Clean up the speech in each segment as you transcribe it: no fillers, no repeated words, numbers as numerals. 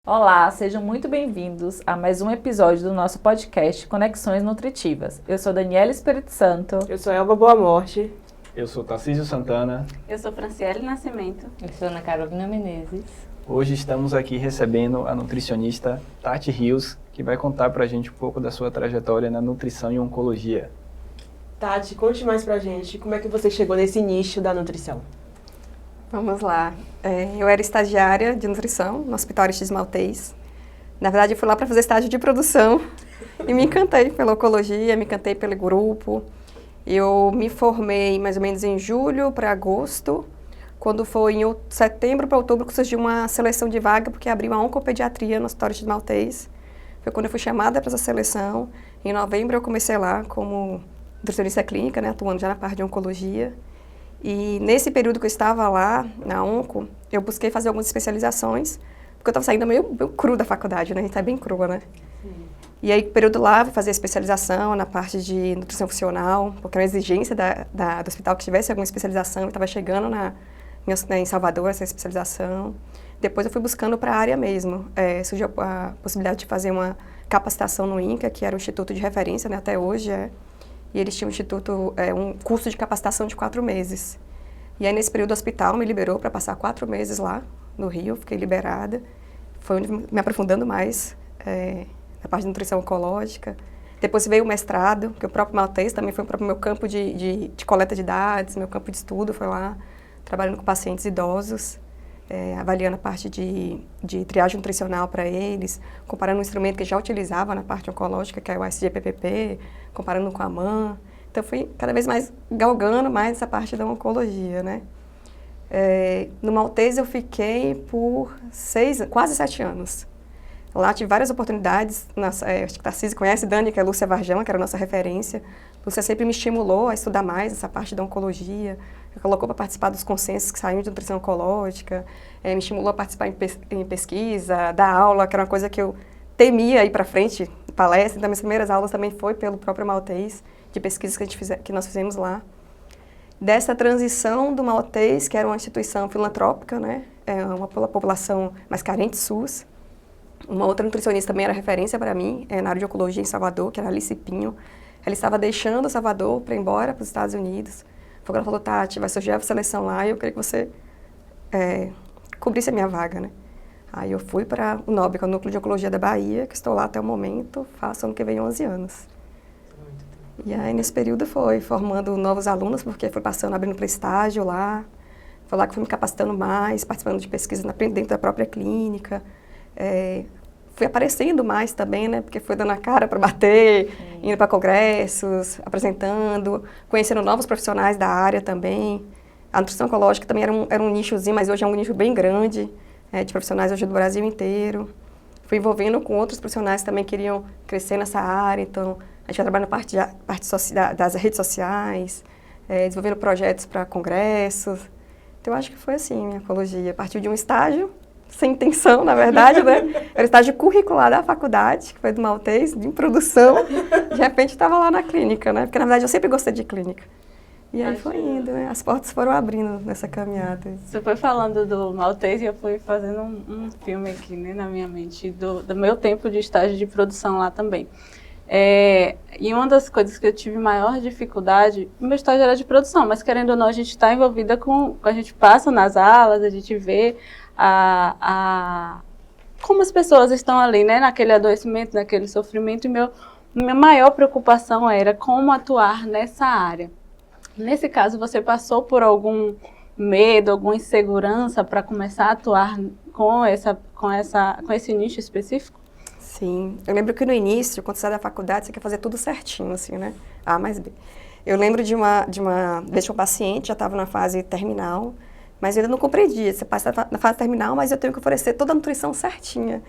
Olá, sejam muito bem-vindos a mais um episódio do nosso podcast Conexões Nutritivas. Eu sou Daniela Espírito Santo. Eu sou Elba Boa Morte. Eu sou Tarcísio Santana. Eu sou Franciele Nascimento. Eu sou Ana Carolina Menezes. Hoje estamos aqui recebendo a nutricionista Tati Rios, que vai contar pra gente um pouco da sua trajetória na nutrição e oncologia. Tati, conte mais pra gente como é que você chegou nesse nicho da nutrição. Vamos lá. Eu era estagiária de nutrição no Hospital Aristides Maltês. Na verdade, eu fui lá para fazer estágio de produção e me encantei pela oncologia, me encantei pelo grupo. Eu me formei mais ou menos em julho para agosto. Quando foi em setembro para outubro que surgiu uma seleção de vaga, porque abriu a oncopediatria no Hospital Aristides Maltês. Foi quando eu fui chamada para essa seleção. Em novembro eu comecei lá como nutricionista clínica, né, atuando já na parte de oncologia. E nesse período que eu estava lá, na onco, eu busquei fazer algumas especializações, porque eu estava saindo meio cru da faculdade, né? A gente está bem crua, né? Sim. E aí, período lá, eu fazia especialização na parte de nutrição funcional, porque era uma exigência do hospital que tivesse alguma especialização, eu estava chegando em Salvador, essa especialização. Depois eu fui buscando para a área mesmo. Surgiu a possibilidade de fazer uma capacitação no INCA, que era o instituto de referência, né? Até hoje E eles tinham um curso de capacitação de 4 meses. E aí, nesse período, o hospital me liberou para passar 4 meses lá no Rio, fiquei liberada. Foi onde me aprofundando mais na parte de nutrição oncológica. Depois veio o mestrado, que o próprio Maltês também foi o meu campo de coleta de dados, meu campo de estudo foi lá, trabalhando com pacientes idosos, avaliando a parte de triagem nutricional para eles, comparando um instrumento que já utilizava na parte oncológica, que é o SGPPP, comparando com a MAN. Então, fui cada vez mais galgando mais essa parte da oncologia, né? No Maltês, eu fiquei por quase 7 anos. Lá tive várias oportunidades. Acho que a Tarcísio conhece, Dani, que é a Lúcia Varjão, que era a nossa referência. Lúcia sempre me estimulou a estudar mais essa parte da oncologia, me colocou para participar dos consensos que saíam de nutrição oncológica, me estimulou a participar em pesquisa, dar aula, que era uma coisa que eu temia ir para frente, palestra. Então, minhas primeiras aulas também foi pelo próprio Maltês, de pesquisas que nós fizemos lá. Dessa transição do Maltês, que era uma instituição filantrópica, né, uma população mais carente, SUS. Uma outra nutricionista também era referência para mim, na área de oncologia em Salvador, que era a Alice Pinho. Ela estava deixando Salvador para ir embora para os Estados Unidos. Foi quando ela falou, Tati, vai surgir a seleção lá e eu queria que você cobrisse a minha vaga, né? Aí eu fui para o NOB, que é o Núcleo de Oncologia da Bahia, que estou lá até o momento, faço ano que vem 11 anos. E aí nesse período foi formando novos alunos, porque foi abrindo para estágio lá. Foi lá que fui me capacitando mais, participando de pesquisas dentro da própria clínica. Fui aparecendo mais também, né? Porque fui dando a cara para bater, indo para congressos, apresentando, conhecendo novos profissionais da área também. A nutrição oncológica também era um nichozinho, mas hoje é um nicho bem grande, de profissionais hoje do Brasil inteiro. Fui envolvendo com outros profissionais que também queriam crescer nessa área, então a gente vai trabalhando na parte das redes sociais, desenvolvendo projetos para congressos. Então eu acho que foi assim, minha oncologia. Partiu de um estágio, sem intenção, na verdade, né? Era o estágio curricular da faculdade, que foi do Maltês, de produção. De repente, estava lá na clínica, né? Porque, na verdade, eu sempre gostei de clínica. E aí foi indo, né? As portas foram abrindo nessa caminhada. Você foi falando do Maltês e eu fui fazendo um filme aqui, né, na minha mente, do meu tempo de estágio de produção lá também. E uma das coisas que eu tive maior dificuldade, o meu estágio era de produção, mas querendo ou não, a gente está envolvida a gente passa nas alas, a gente vê como as pessoas estão ali, né, naquele adoecimento, naquele sofrimento, e minha maior preocupação era como atuar nessa área. Nesse caso, você passou por algum medo, alguma insegurança para começar a atuar com esse nicho específico? Sim, eu lembro que no início, quando você sai da faculdade, você quer fazer tudo certinho, assim, né? A mais B. Eu lembro de uma vez que um paciente já estava na fase terminal, mas eu ainda não compreendia. Você passa na fase terminal, mas eu tenho que oferecer toda a nutrição certinha.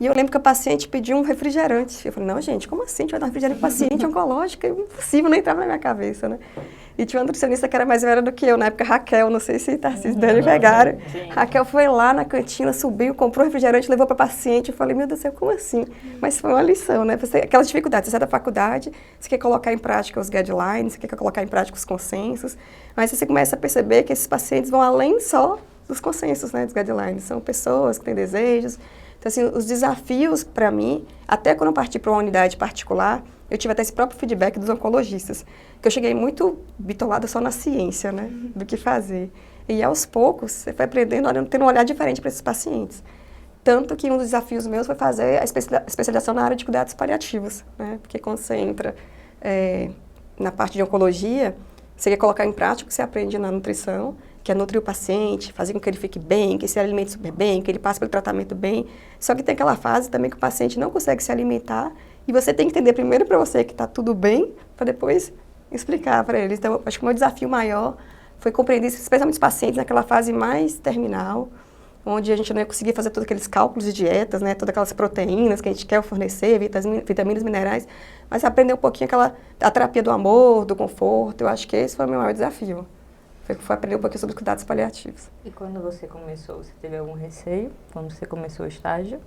E eu lembro que o paciente pediu um refrigerante. Eu falei, não, gente, como assim? A gente vai dar um refrigerante para paciente oncológico? É impossível, não entrava na minha cabeça, né? E tinha uma nutricionista que era mais velha do que eu, na época, Raquel, não sei se Tarcísio e Dani pegaram. Raquel foi lá na cantina, subiu, comprou refrigerante, levou para paciente. Eu falei, meu Deus do céu, como assim? Mas foi uma lição, né? Aquelas dificuldades, você sai da faculdade, você quer colocar em prática os guidelines, você quer colocar em prática os consensos, mas você começa a perceber que esses pacientes vão além só dos consensos, né, dos guidelines. São pessoas que têm desejos, Então, assim, os desafios para mim, até quando eu parti para uma unidade particular, eu tive até esse próprio feedback dos oncologistas, que eu cheguei muito bitolada só na ciência, né, do que fazer. E aos poucos, você foi aprendendo, tendo um olhar diferente para esses pacientes. Tanto que um dos desafios meus foi fazer a especialização na área de cuidados paliativos, né, porque quando você entra na parte de oncologia, você quer colocar em prática o que você aprende na nutrição, que é nutrir o paciente, fazer com que ele fique bem, que ele se alimente super bem, que ele passe pelo tratamento bem. Só que tem aquela fase também que o paciente não consegue se alimentar e você tem que entender primeiro para você que está tudo bem, para depois explicar para eles. Então, acho que o meu desafio maior foi compreender, especialmente os pacientes naquela fase mais terminal, onde a gente não ia conseguir fazer todos aqueles cálculos de dietas, né, todas aquelas proteínas que a gente quer fornecer, vitaminas, minerais, mas aprender um pouquinho a terapia do amor, do conforto. Eu acho que esse foi o meu maior desafio. Foi aprender um pouquinho sobre os cuidados paliativos. E quando você começou, você teve algum receio? Quando você começou o estágio?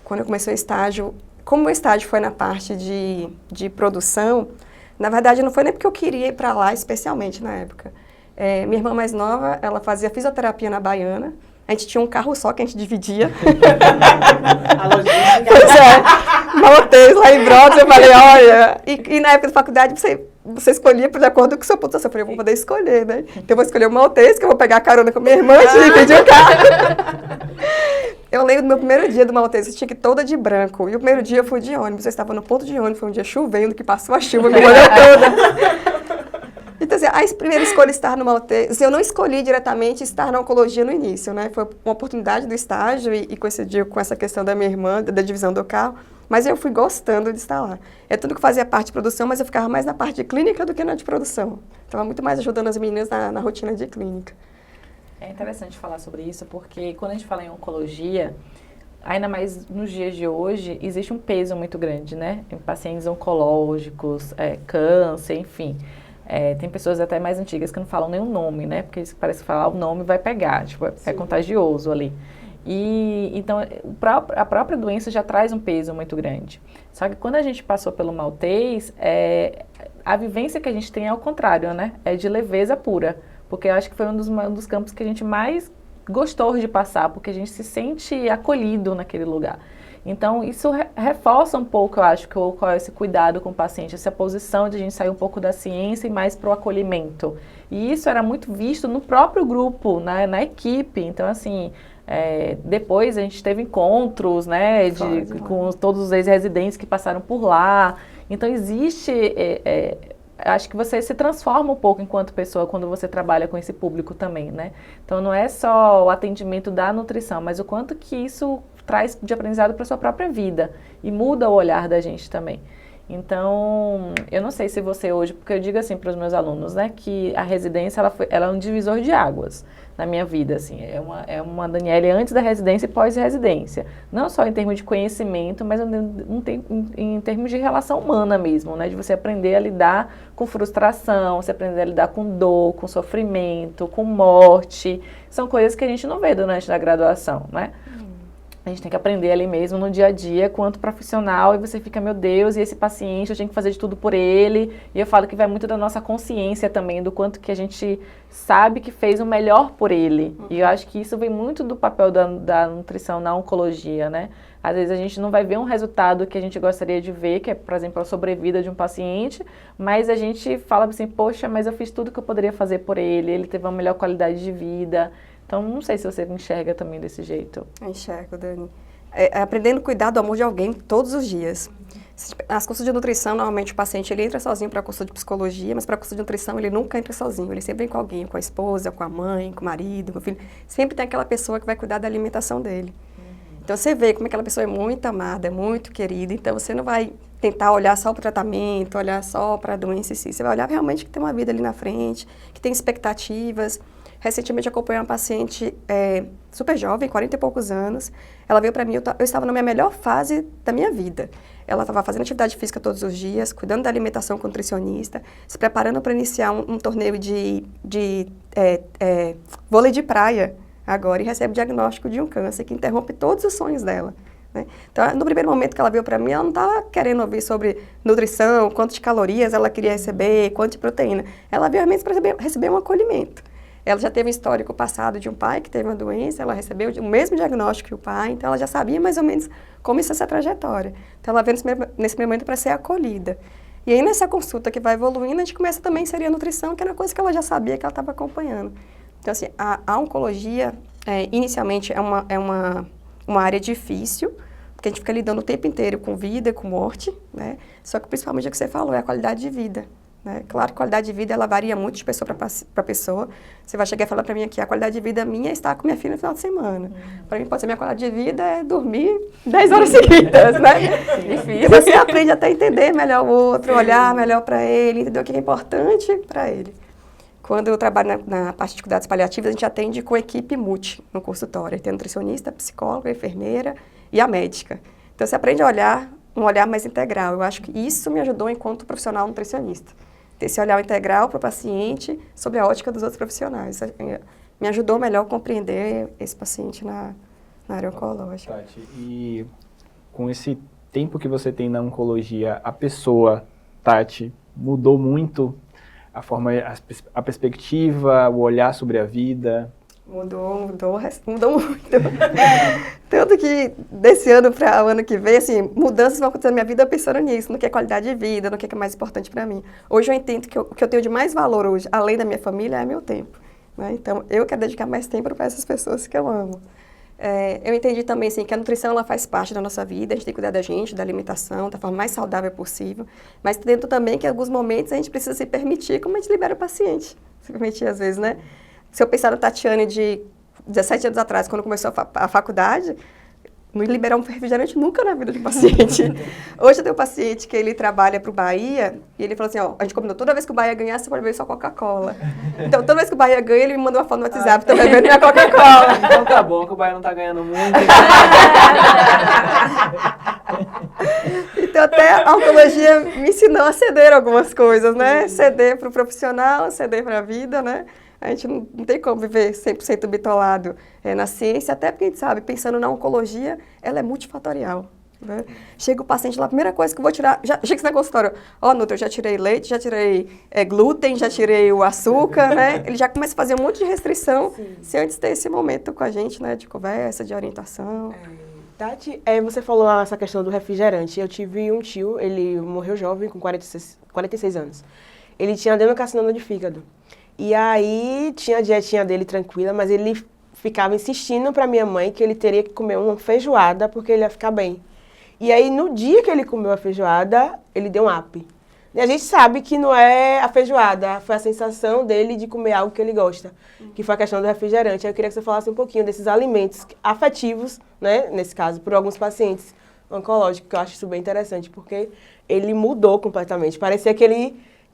Quando eu comecei o estágio, como o estágio foi na parte de produção, na verdade não foi nem porque eu queria ir para lá especialmente na época. Minha irmã mais nova, ela fazia fisioterapia na Baiana. A gente tinha um carro só que a gente dividia. A logística. Pois é, montei lá em Brotas, eu falei, olha... E na época da faculdade, você escolhia de acordo com o seu ponto. Eu falei, eu vou poder escolher, né? Então eu vou escolher o maltês, que eu vou pegar a carona com minha irmã e dividir o carro. Eu lembro do meu primeiro dia do maltês, eu tinha que ir toda de branco. E o primeiro dia eu fui de ônibus, eu estava no ponto de ônibus, foi um dia chovendo, que passou a chuva, me molhou toda. Então, assim, a primeira escolha estar no maltês, eu não escolhi diretamente estar na oncologia no início, né? Foi uma oportunidade do estágio e coincidiu com essa questão da minha irmã, da divisão do carro, mas eu fui gostando de estar lá. É tudo que fazia parte de produção, mas eu ficava mais na parte de clínica do que na de produção. Estava muito mais ajudando as meninas na rotina de clínica. É interessante falar sobre isso, porque quando a gente fala em oncologia, ainda mais nos dias de hoje, existe um peso muito grande, né? Em pacientes oncológicos, câncer, enfim. Tem pessoas até mais antigas que não falam nem o nome, né? Porque parece que falar o nome vai pegar, tipo, é contagioso ali. E então a própria doença já traz um peso muito grande. Só que quando a gente passou pelo maltês, a vivência que a gente tem é ao contrário, né? É de leveza pura. Porque eu acho que foi um dos campos que a gente mais gostou de passar, porque a gente se sente acolhido naquele lugar. Então, isso reforça um pouco, eu acho, qual é esse cuidado com o paciente, essa posição de a gente sair um pouco da ciência e mais para o acolhimento. E isso era muito visto no próprio grupo, na equipe. Então, assim, depois a gente teve encontros, né, com todos os ex-residentes que passaram por lá. Então, existe... acho que você se transforma um pouco enquanto pessoa quando você trabalha com esse público também, né? Então, não é só o atendimento da nutrição, mas o quanto que isso traz de aprendizado para a sua própria vida e muda o olhar da gente também. Então, eu não sei se você hoje, porque eu digo assim para os meus alunos, né, que a residência, ela é um divisor de águas na minha vida, assim, é uma Daniele antes da residência e pós-residência, não só em termos de conhecimento, mas em termos de relação humana mesmo, né, de você aprender a lidar com frustração, você aprender a lidar com dor, com sofrimento, com morte, são coisas que a gente não vê durante a graduação, né. A gente tem que aprender ali mesmo no dia a dia, quanto profissional, e você fica, meu Deus, e esse paciente, eu tenho que fazer de tudo por ele. E eu falo que vai muito da nossa consciência também, do quanto que a gente sabe que fez o melhor por ele. E eu acho que isso vem muito do papel da nutrição na oncologia, né? Às vezes a gente não vai ver um resultado que a gente gostaria de ver, que é, por exemplo, a sobrevida de um paciente, mas a gente fala assim, poxa, mas eu fiz tudo que eu poderia fazer por ele, ele teve uma melhor qualidade de vida. Então, não sei se você enxerga também desse jeito. Eu enxergo, Dani. Aprendendo a cuidar do amor de alguém todos os dias. Nas cursos de nutrição, normalmente o paciente ele entra sozinho para curso de psicologia, mas para curso de nutrição ele nunca entra sozinho. Ele sempre vem com alguém, com a esposa, com a mãe, com o marido, com o filho. Sempre tem aquela pessoa que vai cuidar da alimentação dele. Então, você vê como aquela pessoa é muito amada, é muito querida. Então, você não vai tentar olhar só para o tratamento, olhar só para a doença em si. Você vai olhar realmente que tem uma vida ali na frente, que tem expectativas. Recentemente, eu acompanhei uma paciente super jovem, 40 e poucos anos. Ela veio para mim, eu estava na minha melhor fase da minha vida. Ela estava fazendo atividade física todos os dias, cuidando da alimentação com nutricionista, se preparando para iniciar um torneio de vôlei de praia agora e recebe o diagnóstico de um câncer que interrompe todos os sonhos dela. Né? Então, no primeiro momento que ela veio para mim, ela não estava querendo ouvir sobre nutrição, quanto de calorias ela queria receber, quanto de proteína. Ela veio realmente para receber um acolhimento. ela já teve um histórico passado de um pai que teve uma doença, ela recebeu o mesmo diagnóstico que o pai, então ela já sabia mais ou menos como isso é essa trajetória. Então ela veio nesse momento para ser acolhida. E aí nessa consulta que vai evoluindo, a gente começa também a inserir a nutrição, que era uma coisa que ela já sabia que ela estava acompanhando. Então assim, a oncologia, inicialmente, é uma área difícil, porque a gente fica lidando o tempo inteiro com vida e com morte, né? Só que principalmente o que você falou, é a qualidade de vida. Né? Claro que a qualidade de vida, ela varia muito de pessoa para pessoa. Você vai chegar e falar para mim aqui, a qualidade de vida minha é estar com minha filha no final de semana. Para mim, pode ser minha qualidade de vida é dormir 10 horas seguidas, né? E você aprende até a entender melhor o outro, olhar melhor para ele, entender o que é importante para ele. Quando eu trabalho na parte de cuidados paliativos, a gente atende com equipe multi no consultório. Tem a nutricionista, a psicóloga, a enfermeira e a médica. Então, você aprende a olhar, um olhar mais integral. Eu acho que isso me ajudou enquanto profissional nutricionista. Ter esse olhar integral para o paciente sobre a ótica dos outros profissionais. Me ajudou melhor a compreender esse paciente na área oncológica. Tati, e com esse tempo que você tem na oncologia, a pessoa, Tati, mudou muito a forma, a perspectiva, o olhar sobre a vida? Mudou muito. Tanto que desse ano para o ano que vem, assim, mudanças vão acontecer na minha vida pensando nisso, no que é qualidade de vida, no que é mais importante para mim. Hoje eu entendo que o que eu tenho de mais valor hoje, além da minha família, é meu tempo. Né? Então, eu quero dedicar mais tempo para essas pessoas que eu amo. Eu entendi também, assim, que a nutrição, ela faz parte da nossa vida, a gente tem que cuidar da gente, da alimentação, da forma mais saudável possível, mas dentro também que em alguns momentos a gente precisa se permitir, como a gente libera o paciente, se permitir às vezes, né? Se eu pensar na Tatiane de 17 anos atrás, quando começou a faculdade, não liberar um refrigerante nunca na vida de paciente. Hoje eu tenho um paciente que ele trabalha para o Bahia, e ele falou assim, ó, a gente combinou, toda vez que o Bahia ganhar, você pode beber só Coca-Cola. Então, toda vez que o Bahia ganha, ele me manda uma foto no WhatsApp, tô bebendo minha Coca-Cola. Então tá bom que o Bahia não tá ganhando muito. Então, até a oncologia me ensinou a ceder algumas coisas, né? Ceder para o profissional, ceder para a vida, né? A gente não tem como viver 100% bitolado na ciência, até porque a gente sabe, pensando na oncologia, ela é multifatorial. Né? Chega o paciente lá, a primeira coisa que eu vou tirar, chega na consultório, Nutri, eu já tirei leite, já tirei glúten, já tirei o açúcar, né? Ele já começa a fazer um monte de restrição, se antes ter esse momento com a gente, né, de conversa, de orientação. Tati, você falou essa questão do refrigerante. Eu tive um tio, ele morreu jovem, com 46 anos. Ele tinha adenocarcinoma de fígado. E aí, tinha a dietinha dele tranquila, mas ele ficava insistindo para minha mãe que ele teria que comer uma feijoada porque ele ia ficar bem. E aí, no dia que ele comeu a feijoada, ele deu um up. E a gente sabe que não é a feijoada, foi a sensação dele de comer algo que ele gosta, que foi a questão do refrigerante. Aí eu queria que você falasse um pouquinho desses alimentos afetivos, né, nesse caso, por alguns pacientes oncológicos, que eu acho isso bem interessante, porque ele mudou completamente. Parecia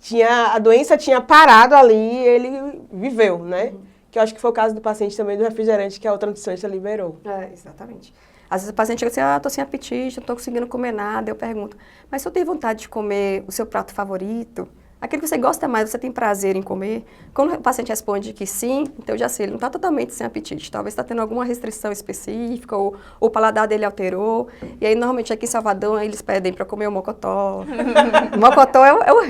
que a doença tinha parado ali e ele viveu, né? Que eu acho que foi o caso do paciente também do refrigerante que a outra nutricionista liberou. Exatamente. Às vezes o paciente chega assim, tô sem apetite, não tô conseguindo comer nada. Eu pergunto, mas se eu tenho vontade de comer o seu prato favorito, aquele que você gosta mais, você tem prazer em comer? Quando o paciente responde que sim, então eu já sei, ele não está totalmente sem apetite. Talvez está tendo alguma restrição específica, ou o paladar dele alterou. E aí, normalmente, aqui em Salvador, eles pedem para comer o mocotó. O mocotó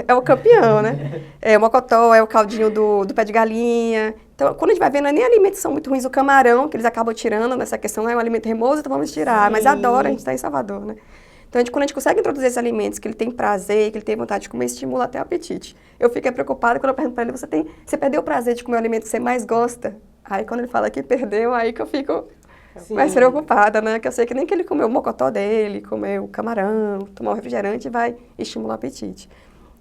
é o campeão, né? O mocotó é o caldinho do pé de galinha. Então, quando a gente vai vendo, nem alimentos são muito ruins. O camarão, que eles acabam tirando nessa questão, é um alimento remoso, então vamos tirar. Sim. Mas adora, a gente está em Salvador, né? Então, quando a gente consegue introduzir esses alimentos, que ele tem prazer, que ele tem vontade de comer, estimula até o apetite. Eu fiquei preocupada quando eu pergunto para ele, você perdeu o prazer de comer o alimento que você mais gosta? Aí, quando ele fala que perdeu, aí que eu fico mais preocupada, né? Que eu sei que nem que ele comeu o mocotó dele, comeu o camarão, tomar um refrigerante, vai estimular o apetite.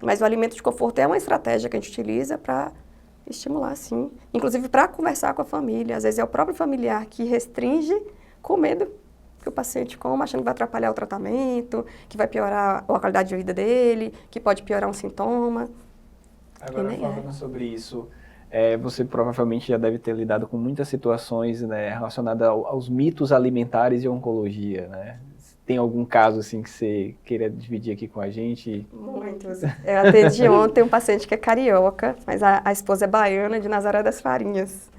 Mas o alimento de conforto é uma estratégia que a gente utiliza para estimular, sim. Inclusive, para conversar com a família. Às vezes, é o próprio familiar que restringe com medo que o paciente coma, achando que vai atrapalhar o tratamento, que vai piorar a qualidade de vida dele, que pode piorar um sintoma. Agora, falando sobre isso, você provavelmente já deve ter lidado com muitas situações, né, relacionadas aos mitos alimentares e oncologia, né? Tem algum caso assim que você queira dividir aqui com a gente? Muitos. Eu atendi ontem um paciente que é carioca, mas a esposa é baiana, de Nazaré das Farinhas.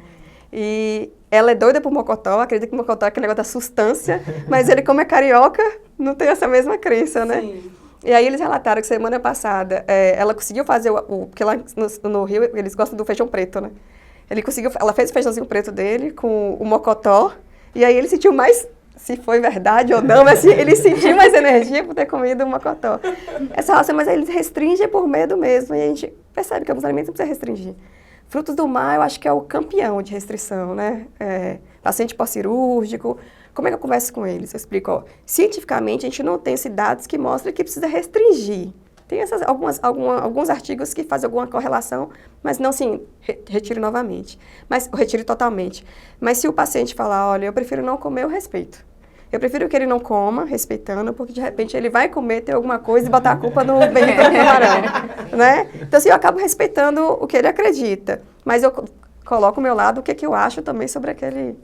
E ela é doida por mocotó, acredita que mocotó é aquele negócio da sustância, mas ele, como é carioca, não tem essa mesma crença, né? Sim. E aí eles relataram que semana passada ela conseguiu fazer porque lá no Rio eles gostam do feijão preto, né? ela fez o feijãozinho preto dele com o mocotó, e aí ele sentiu mais, se foi verdade ou não, mas ele sentiu mais energia por ter comido o mocotó. Essa raça, mas ele restringe por medo mesmo, e a gente percebe que alguns alimentos não precisa restringir. Frutos do mar, eu acho que é o campeão de restrição, né? Paciente pós-cirúrgico, como é que eu converso com eles? Eu explico, ó, cientificamente a gente não tem esses dados que mostram que precisa restringir. Tem alguns artigos que fazem alguma correlação, mas não, sim, retire novamente. Retire totalmente. Mas se o paciente falar, olha, eu prefiro não comer, eu respeito. Eu prefiro que ele não coma, respeitando, porque de repente ele vai comer, ter alguma coisa e botar a culpa no bendito do camarão, né? Então, assim, eu acabo respeitando o que ele acredita. Mas eu coloco o meu lado, o que eu acho também sobre aquele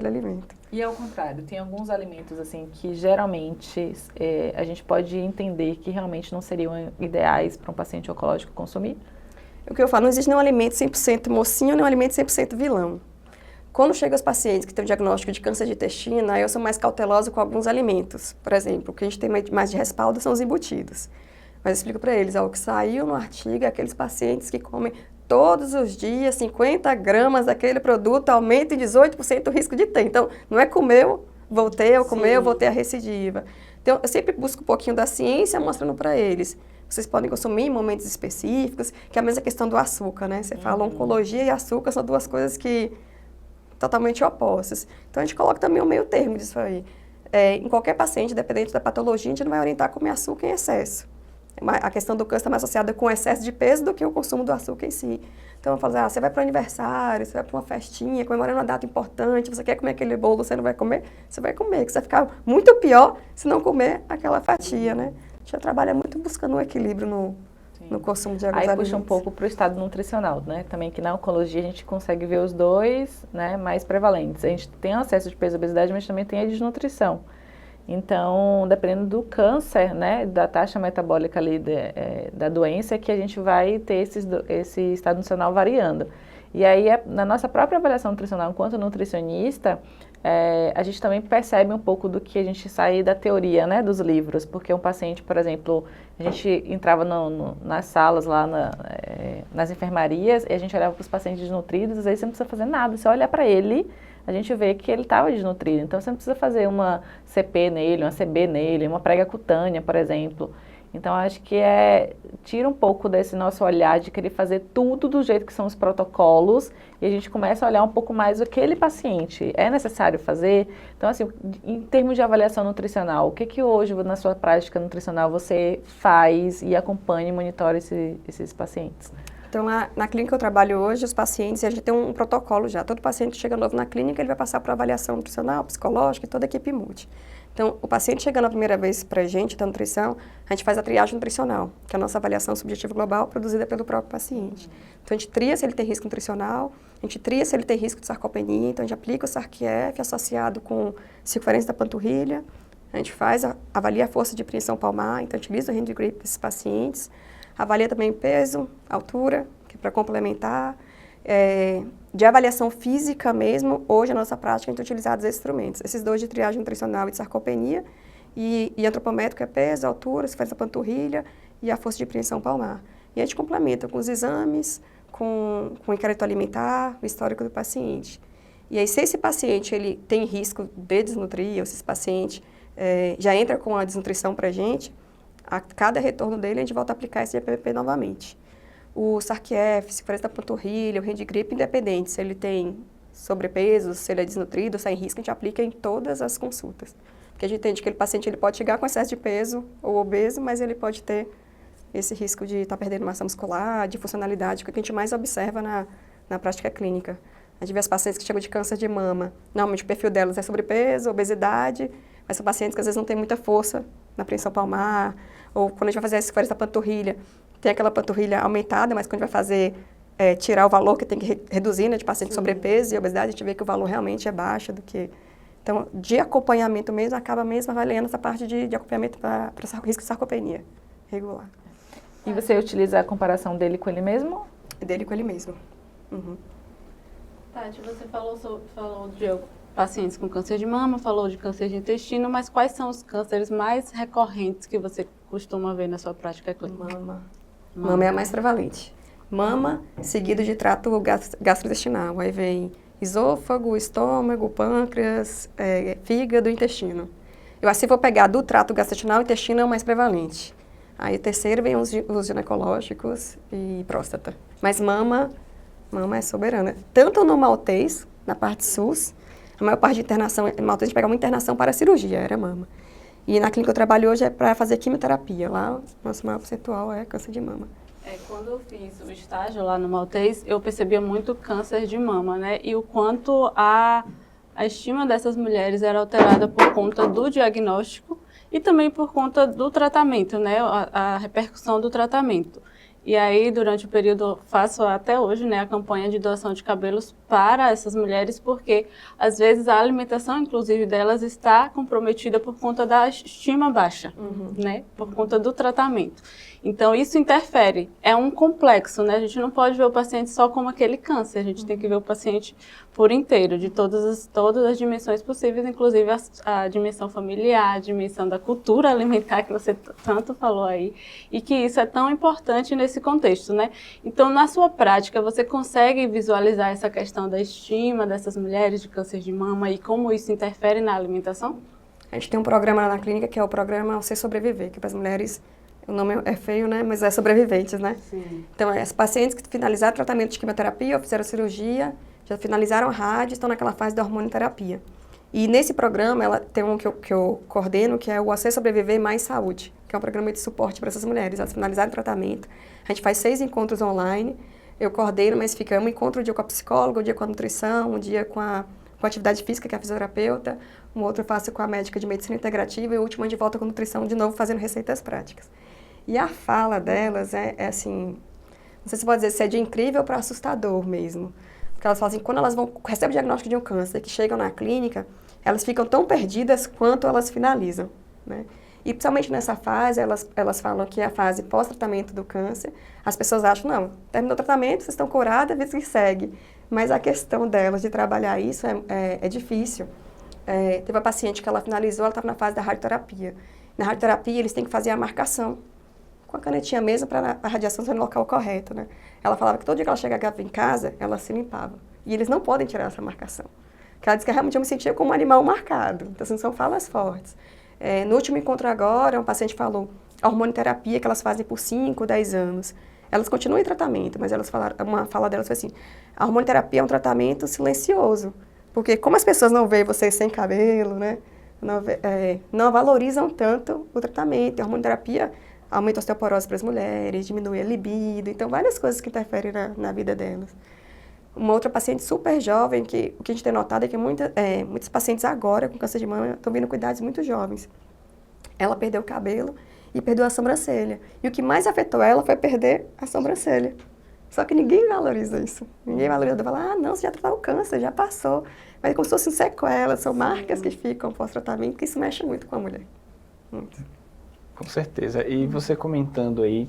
alimento. E ao contrário, tem alguns alimentos assim que geralmente a gente pode entender que realmente não seriam ideais para um paciente oncológico consumir? O que eu falo, não existe nenhum alimento 100% mocinho, nenhum alimento 100% vilão. Quando chega os pacientes que têm o diagnóstico de câncer de intestino, aí eu sou mais cautelosa com alguns alimentos. Por exemplo, o que a gente tem mais de respaldo são os embutidos. Mas eu explico para eles, o que saiu no artigo é aqueles pacientes que comem todos os dias 50 gramas daquele produto, aumenta em 18% o risco de ter. Então, não é comeu, voltei a recidiva. Então, eu sempre busco um pouquinho da ciência mostrando para eles. Vocês podem consumir em momentos específicos, que é a mesma questão do açúcar, né? Você fala oncologia e açúcar são duas coisas que totalmente opostas. Então, a gente coloca também um meio termo disso aí. Em qualquer paciente, dependente da patologia, a gente não vai orientar a comer açúcar em excesso. A questão do câncer está mais associada com o excesso de peso do que o consumo do açúcar em si. Então, eu falo, você vai para o aniversário, você vai para uma festinha, comemorando uma data importante, você quer comer aquele bolo, você não vai comer? Você vai comer, que você vai ficar muito pior se não comer aquela fatia, né? A gente já trabalha muito buscando um equilíbrio no consumo de alguns alimentos. Aí puxa um pouco para o estado nutricional, né? Também que na oncologia a gente consegue ver os dois, né, mais prevalentes. A gente tem o excesso de peso e obesidade, mas também tem a desnutrição. Então, dependendo do câncer, né, da taxa metabólica ali da doença, é que a gente vai ter esse estado nutricional variando. E aí, na nossa própria avaliação nutricional, enquanto nutricionista, a gente também percebe um pouco do que a gente sai da teoria, né, dos livros. Porque um paciente, por exemplo, a gente entrava nas salas lá, nas enfermarias, e a gente olhava para os pacientes desnutridos, às vezes você não precisa fazer nada, você olha para ele, a gente vê que ele estava desnutrido. Então, você não precisa fazer uma CP nele, uma CB nele, uma prega cutânea, por exemplo. Então, acho que tira um pouco desse nosso olhar de querer fazer tudo do jeito que são os protocolos e a gente começa a olhar um pouco mais aquele paciente. É necessário fazer? Então, assim, em termos de avaliação nutricional, o que hoje, na sua prática nutricional, você faz e acompanha e monitora esses pacientes? Então, na clínica que eu trabalho hoje, os pacientes, a gente tem um protocolo já. Todo paciente que chega novo na clínica, ele vai passar por avaliação nutricional, psicológica e toda a equipe multi. Então, o paciente chegando a primeira vez para a gente, da nutrição, a gente faz a triagem nutricional, que é a nossa avaliação subjetiva global produzida pelo próprio paciente. Então, a gente tria se ele tem risco nutricional, a gente tria se ele tem risco de sarcopenia, então a gente aplica o SARC-F associado com circunferência da panturrilha, a gente avalia a força de preensão palmar, então a gente utiliza o hand grip desses pacientes, avalia também peso, altura, que é para complementar. De avaliação física mesmo, hoje a nossa prática a gente utiliza esses instrumentos. Esses dois de triagem nutricional e de sarcopenia, e antropométrico é peso, altura, circunferência da panturrilha e a força de preensão palmar. E a gente complementa com os exames, com o inquérito alimentar, o histórico do paciente. E aí, se esse paciente ele tem risco de desnutrir, ou se esse paciente já entra com a desnutrição para a gente, a cada retorno dele a gente volta a aplicar esse GPP novamente. O SARC-F, circunferência da panturrilha, o hand grip independente, se ele tem sobrepeso, se ele é desnutrido, se é em risco, a gente aplica em todas as consultas. Porque a gente entende que aquele paciente ele pode chegar com excesso de peso ou obeso, mas ele pode ter esse risco de estar perdendo massa muscular, de funcionalidade, que é o que a gente mais observa na prática clínica. A gente vê as pacientes que chegam de câncer de mama, normalmente o perfil delas é sobrepeso, obesidade, mas são pacientes que às vezes não têm muita força na preensão palmar, ou quando a gente vai fazer a circunferência da panturrilha, tem aquela panturrilha aumentada, mas quando a gente vai fazer, tirar o valor que tem que reduzir, né, de paciente sobrepeso e obesidade, a gente vê que o valor realmente é baixo do que... Então, de acompanhamento mesmo, acaba mesmo avaliando essa parte de acompanhamento para risco de sarcopenia regular. E você utiliza a comparação dele com ele mesmo? Dele com ele mesmo. Uhum. Tati, você falou de pacientes com câncer de mama, falou de câncer de intestino, mas quais são os cânceres mais recorrentes que você costuma ver na sua prática clínica? Mama é a mais prevalente. mama, seguido de trato gastrointestinal. Aí vem esôfago, estômago, pâncreas, fígado e intestino. Eu assim vou pegar do trato gastrointestinal, intestino é o mais prevalente. Aí o terceiro vem os ginecológicos e próstata. Mas mama é soberana. Tanto no Maltês, na parte SUS, a maior parte de internação, no Maltês a gente pega uma internação para cirurgia, era mama. E na clínica que eu trabalho hoje é para fazer quimioterapia. Lá, nosso maior percentual é câncer de mama. Quando eu fiz o estágio lá no Maltês, eu percebia muito câncer de mama, né? E o quanto a estima dessas mulheres era alterada por conta do diagnóstico e também por conta do tratamento, né? A repercussão do tratamento. E aí, durante o período, faço até hoje, né, a campanha de doação de cabelos para essas mulheres, porque, às vezes, a alimentação, inclusive, delas está comprometida por conta da estima baixa, né, por conta do tratamento. Então, isso interfere. É um complexo, né? A gente não pode ver o paciente só como aquele câncer, a gente tem que ver o paciente por inteiro, de todas as dimensões possíveis, inclusive a dimensão familiar, a dimensão da cultura alimentar, que você tanto falou aí, e que isso é tão importante nesse contexto, né? Então, na sua prática, você consegue visualizar essa questão da estima dessas mulheres de câncer de mama e como isso interfere na alimentação? A gente tem um programa lá na clínica que é o programa Você Sobreviver, que é para as mulheres, o nome é feio, né? Mas é sobreviventes, né? Sim. Então, as pacientes que finalizaram o tratamento de quimioterapia ou fizeram cirurgia, já finalizaram a rádio, estão naquela fase da hormonioterapia. E nesse programa, ela tem um que eu coordeno, que é o Você Sobreviver Mais Saúde, que é um programa de suporte para essas mulheres. Elas finalizaram o tratamento. A gente faz 6 encontros online, eu coordeno, mas fica um encontro, um dia com a psicóloga, um dia com a nutrição, um dia com a atividade física, que é a fisioterapeuta, um outro eu faço com a médica de medicina integrativa e o último a gente volta com nutrição, de novo fazendo receitas práticas. E a fala delas é assim, não sei se pode dizer se é de incrível para assustador mesmo. Porque elas falam assim, quando elas recebem o diagnóstico de um câncer, que chegam na clínica, elas ficam tão perdidas quanto elas finalizam, né? E principalmente nessa fase, elas falam que é a fase pós-tratamento do câncer. As pessoas acham, não, terminou o tratamento, vocês estão curadas, vê se segue. Mas a questão delas de trabalhar isso é difícil. Teve uma paciente que ela finalizou, ela estava na fase da radioterapia. Na radioterapia, eles têm que fazer a marcação com a canetinha mesmo para a radiação ser no local correto, né? Ela falava que todo dia que ela chegava em casa, ela se limpava. E eles não podem tirar essa marcação. Porque ela disse que realmente eu me sentia como um animal marcado. Então, assim, são falas fortes. No último encontro agora, um paciente falou a hormonioterapia que elas fazem por 5, 10 anos. Elas continuam em tratamento, mas elas falaram, uma fala delas foi assim, a hormonioterapia é um tratamento silencioso. Porque como as pessoas não veem vocês sem cabelo, né? Não valorizam tanto o tratamento. A hormonioterapia aumenta a osteoporose para as mulheres, diminui a libido, então várias coisas que interferem na vida delas. Uma outra paciente super jovem, que o que a gente tem notado é que muitos pacientes agora com câncer de mama estão vindo com idades muito jovens. Ela perdeu o cabelo e perdeu a sobrancelha. E o que mais afetou ela foi perder a sobrancelha. Só que ninguém valoriza isso. Ninguém valoriza, fala, não, você já tratou o câncer, já passou. Mas é como se fossem sequelas, são marcas que ficam pós-tratamento, que isso mexe muito com a mulher. Muito. Com certeza. E você comentando aí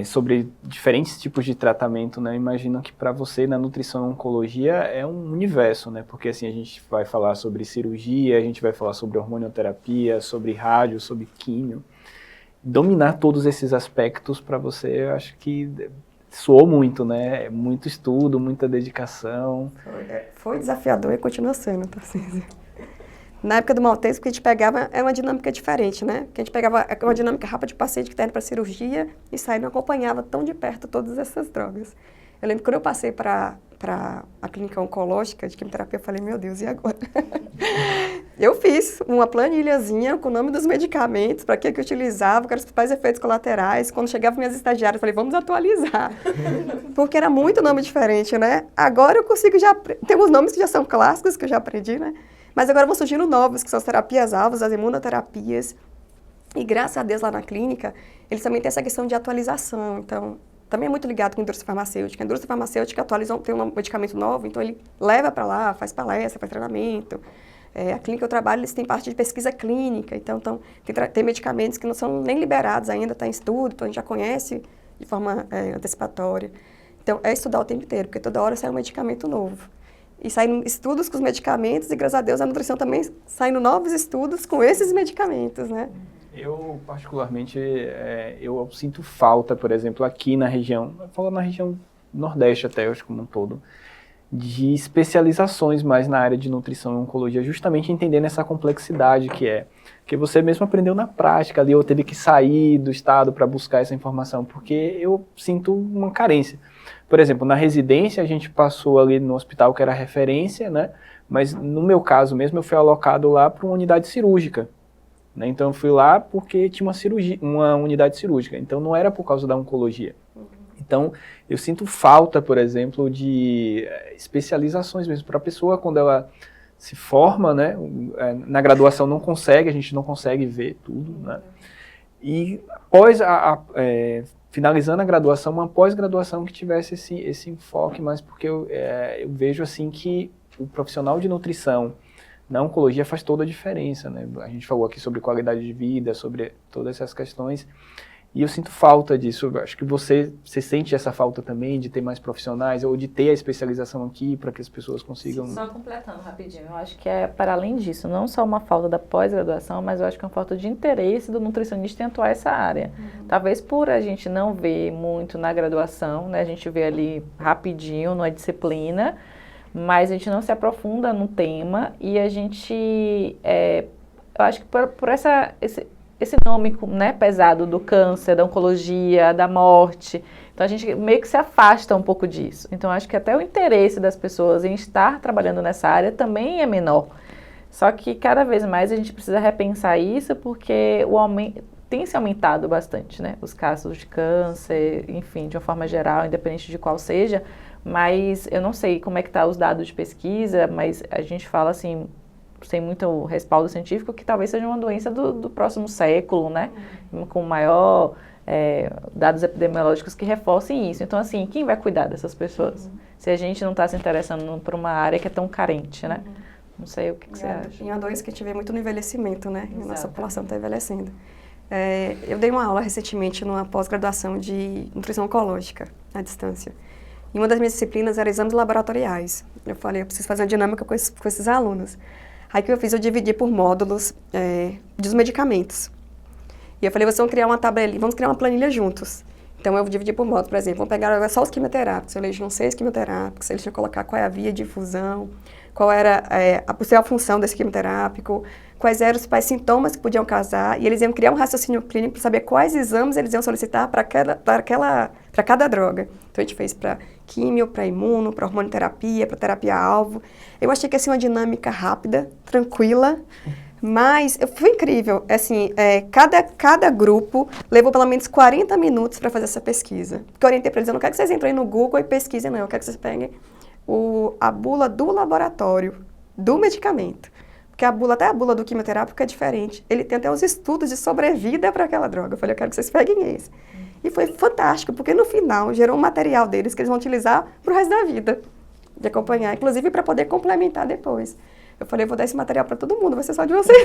sobre diferentes tipos de tratamento, né? Eu imagino que para você na nutrição e oncologia é um universo, né? Porque assim a gente vai falar sobre cirurgia, a gente vai falar sobre hormonioterapia, sobre rádio, sobre químio. Dominar todos esses aspectos para você, eu acho que soou muito, né? Muito estudo, muita dedicação. Foi desafiador e continua sendo, tá assim. Na época do Maltês, o que a gente pegava era uma dinâmica diferente, né? Porque a gente pegava uma dinâmica rápida de paciente que está indo para cirurgia e sair não acompanhava tão de perto todas essas drogas. Eu lembro que quando eu passei para a clínica oncológica de quimioterapia, eu falei, meu Deus, e agora? Eu fiz uma planilhazinha com o nome dos medicamentos, para que eu utilizava, quais eram os principais efeitos colaterais. Quando chegavam minhas estagiárias, eu falei, vamos atualizar. Porque era muito nome diferente, né? Agora eu consigo tem uns nomes que já são clássicos, que eu já aprendi, né? Mas agora vão surgindo novos, que são as terapias-alvos, as imunoterapias. E graças a Deus lá na clínica, eles também têm essa questão de atualização. Então, também é muito ligado com a indústria farmacêutica. A indústria farmacêutica atualiza, tem um medicamento novo, então ele leva para lá, faz palestra, faz treinamento. A clínica que eu trabalho, eles têm parte de pesquisa clínica. Então tem medicamentos que não são nem liberados ainda, está em estudo, então a gente já conhece de forma antecipatória. Então, é estudar o tempo inteiro, porque toda hora sai um medicamento novo. E saem estudos com os medicamentos, e graças a Deus a nutrição também saindo novos estudos com esses medicamentos, né? Eu, particularmente, eu sinto falta, por exemplo, aqui na região, eu falo na região Nordeste até, eu acho, como um todo, de especializações mais na área de nutrição e oncologia, justamente entendendo essa complexidade que é. Porque você mesmo aprendeu na prática ali, ou teve que sair do estado para buscar essa informação, porque eu sinto uma carência. Por exemplo, na residência a gente passou ali no hospital que era referência, né? Mas no meu caso mesmo eu fui alocado lá para uma unidade cirúrgica. Né? Então eu fui lá porque tinha uma unidade cirúrgica, então não era por causa da oncologia. Então eu sinto falta, por exemplo, de especializações mesmo para a pessoa quando ela se forma, né? Na graduação a gente não consegue ver tudo, né? E após finalizando a graduação, uma pós-graduação que tivesse esse enfoque, mas porque eu vejo assim que o profissional de nutrição na oncologia faz toda a diferença, né? A gente falou aqui sobre qualidade de vida, sobre todas essas questões, e eu sinto falta disso. Eu acho que você sente essa falta também de ter mais profissionais ou de ter a especialização aqui para que as pessoas consigam... Só completando rapidinho, eu acho que é para além disso, não só uma falta da pós-graduação, mas eu acho que é uma falta de interesse do nutricionista em atuar essa área. Talvez por a gente não ver muito na graduação, né? A gente vê ali rapidinho numa disciplina, mas a gente não se aprofunda no tema e a gente, eu acho que por esse nome, né, pesado do câncer, da oncologia, da morte, então a gente meio que se afasta um pouco disso. Então acho que até o interesse das pessoas em estar trabalhando nessa área também é menor. Só que cada vez mais a gente precisa repensar isso porque tem se aumentado bastante, né, os casos de câncer, enfim, de uma forma geral, independente de qual seja, mas eu não sei como é que tá os dados de pesquisa, mas a gente fala assim, sem muito respaldo científico, que talvez seja uma doença do próximo século, né? Com maior dados epidemiológicos que reforcem isso. Então, assim, quem vai cuidar dessas pessoas? Se a gente não está se interessando por uma área que é tão carente, né? Não sei o que você acha. E uma doença que a gente vê muito no envelhecimento, né? A nossa população está envelhecendo. Eu dei uma aula recentemente numa pós-graduação de nutrição oncológica, à distância. E uma das minhas disciplinas era exames laboratoriais. Eu falei, eu preciso fazer uma dinâmica com esses alunos. Aí o que eu fiz, eu dividi por módulos dos medicamentos. E eu falei, vocês vão criar uma tabela, vamos criar uma planilha juntos. Então eu dividi por módulo, por exemplo, vamos pegar só os quimioterápicos, eu elegiam 6 quimioterápicos, eles tinham que colocar qual é a via de infusão, qual era a possível função desse quimioterápico, quais eram os principais sintomas que podiam causar, e eles iam criar um raciocínio clínico para saber quais exames eles iam solicitar para cada droga. Então a gente fez para químio, para imuno, para hormonoterapia, para terapia-alvo. Eu achei que ia ser uma dinâmica rápida, tranquila, mas foi incrível. Assim, cada grupo levou pelo menos 40 minutos para fazer essa pesquisa. Porque eu orientei para eles, eu não quero que vocês entrem no Google e pesquisem, não. Eu quero que vocês peguem a bula do laboratório, do medicamento. Porque até a bula do quimioterápico é diferente. Ele tem até os estudos de sobrevida para aquela droga. Eu falei, eu quero que vocês peguem esse. E foi fantástico, porque no final gerou um material deles que eles vão utilizar para o resto da vida, de acompanhar, inclusive para poder complementar depois. Eu falei, eu vou dar esse material para todo mundo, vai ser só de vocês.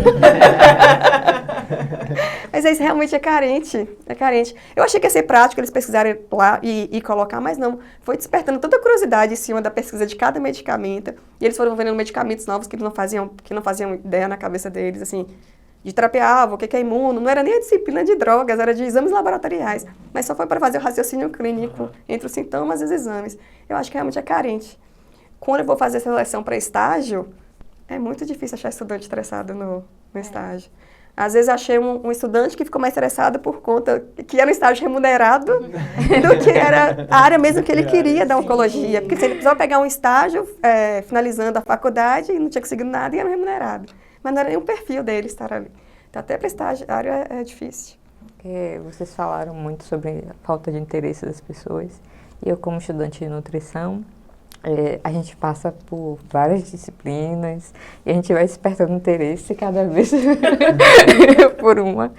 Mas isso realmente é carente. Eu achei que ia ser prático eles pesquisarem lá e colocar, mas não. Foi despertando tanta curiosidade em cima da pesquisa de cada medicamento. E eles foram vendo medicamentos novos que não faziam ideia na cabeça deles, assim, de terapia-alvo, o que é imuno. Não era nem a disciplina de drogas, era de exames laboratoriais. Mas só foi para fazer o raciocínio clínico entre os sintomas e os exames. Eu acho que realmente é carente. Quando eu vou fazer seleção para estágio, é muito difícil achar estudante estressado no estágio. Às vezes eu achei um estudante que ficou mais estressado por conta que era um estágio remunerado do que era a área mesmo que ele queria da oncologia. Porque se ele precisava pegar um estágio finalizando a faculdade e não tinha conseguido nada e era remunerado. Mas não era nem o perfil dele estar ali. Então até para estágio é difícil. Vocês falaram muito sobre a falta de interesse das pessoas. E eu, como estudante de nutrição, a gente passa por várias disciplinas e a gente vai despertando interesse cada vez por uma.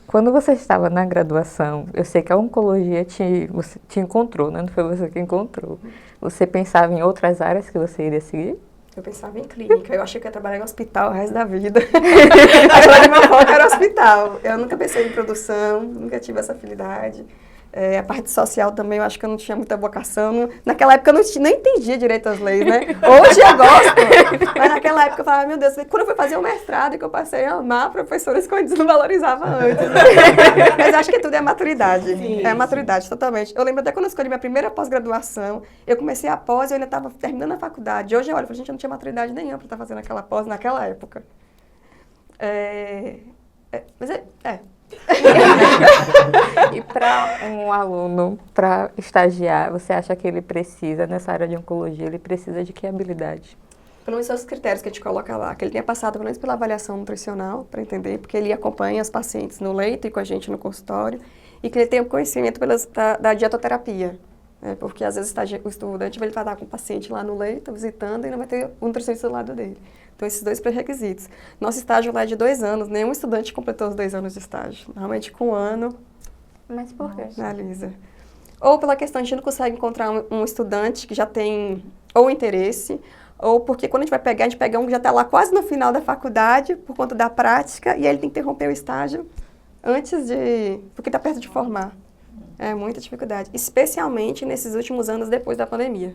Quando você estava na graduação, eu sei que a oncologia você te encontrou, né? Não foi você que encontrou. Você pensava em outras áreas que você iria seguir? Eu pensava em clínica, eu achei que ia trabalhar em hospital o resto da vida. Agora meu foco era hospital. Eu nunca pensei em produção, nunca tive essa afinidade. A parte social também, eu acho que eu não tinha muita vocação. Naquela época eu nem entendia direito as leis, né? Hoje eu gosto. Mas naquela época eu falava, meu Deus, quando eu fui fazer o mestrado, que eu passei a amar professores que eu desvalorizava antes. Mas acho que tudo é maturidade. Sim, é maturidade, totalmente. Eu lembro até quando eu escolhi minha primeira pós-graduação, eu comecei a pós e eu ainda estava terminando a faculdade. Hoje eu olho e falo, gente, eu não tinha maturidade nenhuma para estar fazendo aquela pós naquela época. Mas E para um aluno, para estagiar, você acha que ele precisa, nessa área de oncologia, ele precisa de que habilidade? pelo menos são os critérios que a gente coloca lá, que ele tenha passado pelo menos pela avaliação nutricional, para entender, porque ele acompanha os pacientes no leito e com a gente no consultório, e que ele tenha conhecimento da dietoterapia. Porque às vezes o estudante vai estar com o paciente lá no leito, visitando, e não vai ter um nutricionista do lado dele. Então, esses dois pré-requisitos. Nosso estágio lá é de 2 anos, nenhum estudante completou os 2 anos de estágio. Normalmente, com 1 ano, Mas por quê? analisa. Ou pela questão, a gente não consegue encontrar um estudante que já tem ou interesse, ou porque quando a gente vai pegar, a gente pega um que já está lá quase no final da faculdade, por conta da prática, e aí ele tem que interromper o estágio antes de... porque está perto de formar. É muita dificuldade, especialmente nesses últimos anos depois da pandemia.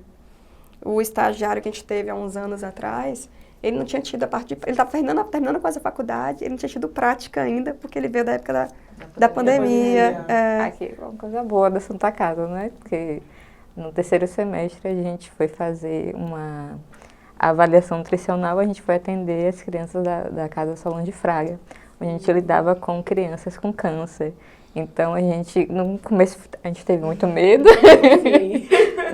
O estagiário que a gente teve há uns anos atrás, ele não tinha tido a parte de... Ele estava terminando quase a faculdade, ele não tinha tido prática ainda, porque ele veio da época da pandemia. Aqui é uma coisa boa da Santa Casa, né? Porque no 3º semestre a gente foi fazer uma avaliação nutricional, a gente foi atender as crianças da Casa Solon de Fraga. A gente lidava com crianças com câncer. Então, no começo, a gente teve muito medo,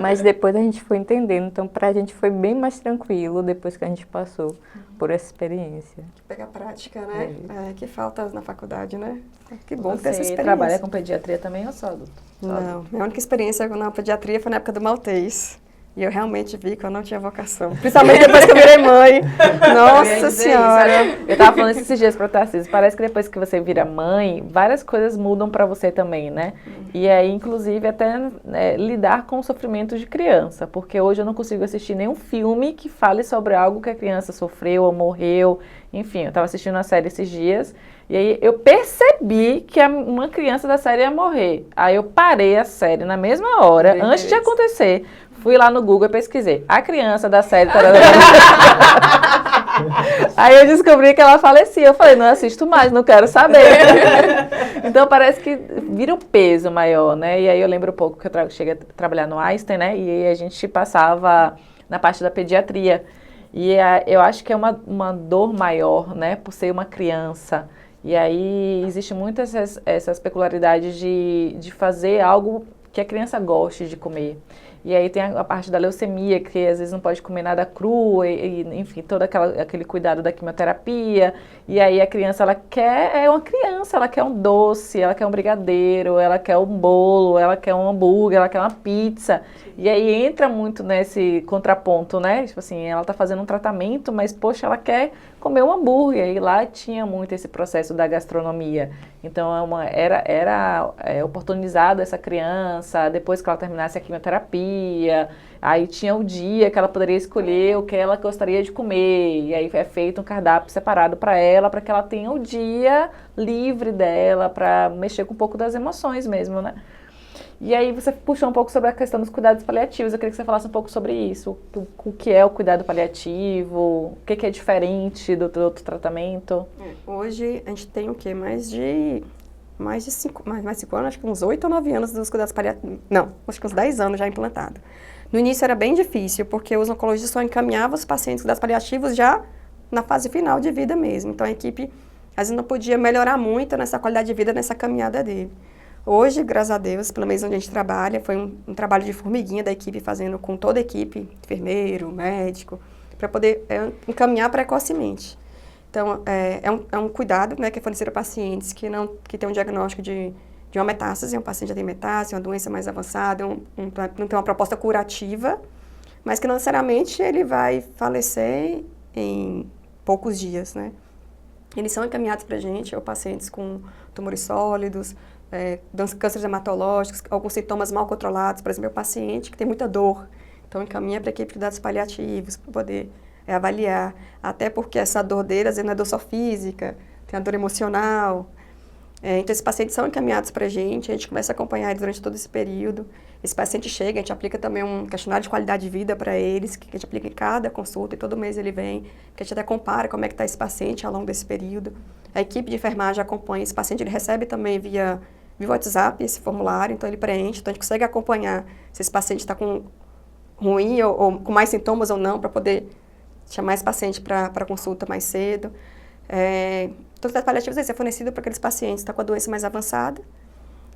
mas depois a gente foi entendendo. Então, pra gente foi bem mais tranquilo depois que a gente passou por essa experiência. Pegar prática, né? Que falta na faculdade, né? Que bom ter essa experiência. Você trabalha com pediatria também ou só adulto? Não, minha única experiência na pediatria foi na época do Maltês. E eu realmente vi que eu não tinha vocação. Principalmente depois que eu virei mãe. Nossa Senhora! Eu tava falando esses dias pra Tarcísio. Parece que depois que você vira mãe, várias coisas mudam pra você também, né? E aí, inclusive, até lidar com o sofrimento de criança. Porque hoje eu não consigo assistir nenhum filme que fale sobre algo que a criança sofreu ou morreu. Enfim, eu tava assistindo uma série esses dias. E aí eu percebi que uma criança da série ia morrer. Aí eu parei a série na mesma hora, antes de acontecer. Fui lá no Google e pesquisei. A criança da série... Aí eu descobri que ela falecia. Eu falei, não assisto mais, não quero saber. Então parece que vira um peso maior, né? E aí eu lembro um pouco que eu cheguei a trabalhar no Einstein, né? E aí a gente passava na parte da pediatria. E eu acho que é uma dor maior, né? Por ser uma criança. E aí existe muitas essas peculiaridades de fazer algo que a criança goste de comer. E aí tem a parte da leucemia, que às vezes não pode comer nada cru, enfim, todo aquele cuidado da quimioterapia. E aí a criança, é uma criança, ela quer um doce, ela quer um brigadeiro, ela quer um bolo, ela quer um hambúrguer, ela quer uma pizza. E aí entra muito nesse contraponto, né? Tipo assim, ela tá fazendo um tratamento, mas, poxa, ela quer comer um hambúrguer. E lá tinha muito esse processo da gastronomia. Então, era oportunizado essa criança, depois que ela terminasse a quimioterapia, aí tinha o dia que ela poderia escolher o que ela gostaria de comer, e aí é feito um cardápio separado para ela que ela tenha o dia livre dela, para mexer com um pouco das emoções mesmo, né? E aí você puxou um pouco sobre a questão dos cuidados paliativos, eu queria que você falasse um pouco sobre isso, o que é o cuidado paliativo, o que é diferente do outro tratamento. Hoje a gente tem o quê? Mais de 5 anos, acho que uns 8 ou 9 anos dos cuidados paliativos. Não, acho que uns 10 anos já implantado. No início era bem difícil, porque os oncologistas só encaminhavam os pacientes com cuidados paliativos já na fase final de vida mesmo. Então a equipe às vezes não podia melhorar muito nessa qualidade de vida, nessa caminhada dele. Hoje, graças a Deus, pelo menos onde a gente trabalha, foi um trabalho de formiguinha da equipe, fazendo com toda a equipe, enfermeiro, médico, para poder encaminhar precocemente. Então, é um cuidado, né, que é fornecido a pacientes que tem um diagnóstico de uma metástase, um paciente já tem metástase, uma doença mais avançada, não tem uma proposta curativa, mas que não necessariamente ele vai falecer em poucos dias, né? Eles são encaminhados para a gente, ou pacientes com tumores sólidos, cânceres hematológicos, alguns sintomas mal controlados, por exemplo, o paciente que tem muita dor, então encaminha para a equipe de cuidados paliativos, para poder avaliar, até porque essa dor dele, às vezes não é dor só física, tem a dor emocional, Então, esses pacientes são encaminhados para a gente começa a acompanhar eles durante todo esse período. Esse paciente chega, a gente aplica também um questionário de qualidade de vida para eles, que a gente aplica em cada consulta, e todo mês ele vem, que a gente até compara como é que está esse paciente ao longo desse período. A equipe de enfermagem acompanha esse paciente, ele recebe também via WhatsApp esse formulário, então ele preenche, então a gente consegue acompanhar se esse paciente está com ruim ou com mais sintomas ou não, para poder chamar esse paciente para consulta mais cedo. Todos os paliativos é fornecido para aqueles pacientes que estão com a doença mais avançada.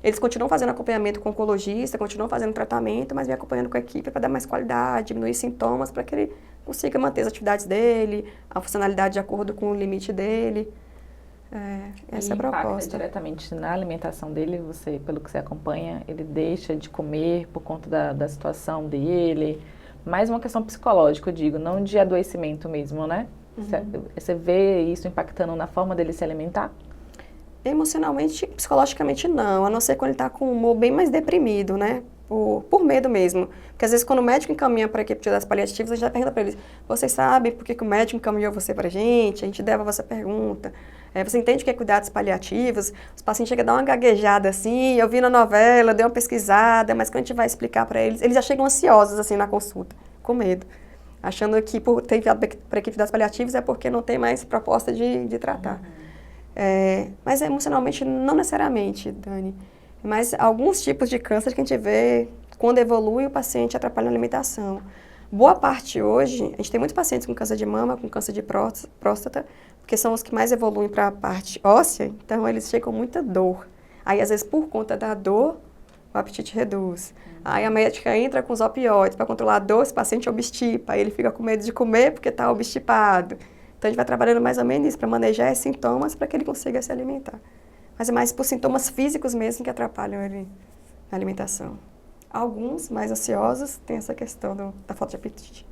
Eles continuam fazendo acompanhamento com o oncologista, continuam fazendo tratamento, mas vem acompanhando com a equipe para dar mais qualidade, diminuir sintomas, para que ele consiga manter as atividades dele, a funcionalidade de acordo com o limite dele. Essa é a proposta. Impacta diretamente na alimentação dele, você, pelo que você acompanha, ele deixa de comer por conta da situação dele. Mais uma questão psicológica, eu digo, não de adoecimento mesmo, né? Você vê isso impactando na forma dele se alimentar? Emocionalmente, psicologicamente não, a não ser quando ele está com o humor bem mais deprimido, né? Por medo mesmo. Porque às vezes quando o médico encaminha para a equipe de cuidados paliativos, a gente já pergunta para eles, vocês sabem por que o médico encaminhou você para a gente leva essa pergunta. Você entende o que é cuidados paliativos? Os pacientes chegam a dar uma gaguejada assim, eu vi na novela, dei uma pesquisada, mas quando a gente vai explicar para eles, eles já chegam ansiosos assim na consulta, com medo. Achando que por ter enviado para a equipe de cuidados paliativos é porque não tem mais proposta de tratar. Mas emocionalmente, não necessariamente, Dani. Mas alguns tipos de câncer que a gente vê, quando evolui, o paciente atrapalha a alimentação. Boa parte hoje, a gente tem muitos pacientes com câncer de mama, com câncer de próstata, porque são os que mais evoluem para a parte óssea, então eles chegam com muita dor. Aí, às vezes, por conta da dor, o apetite reduz. Aí a médica entra com os opioides para controlar a dor, esse paciente obstipa, aí ele fica com medo de comer porque está obstipado. Então, a gente vai trabalhando mais ou menos isso, para manejar esses sintomas, para que ele consiga se alimentar. Mas é mais por sintomas físicos mesmo que atrapalham ele na alimentação. Alguns, mais ansiosos, têm essa questão da falta de apetite.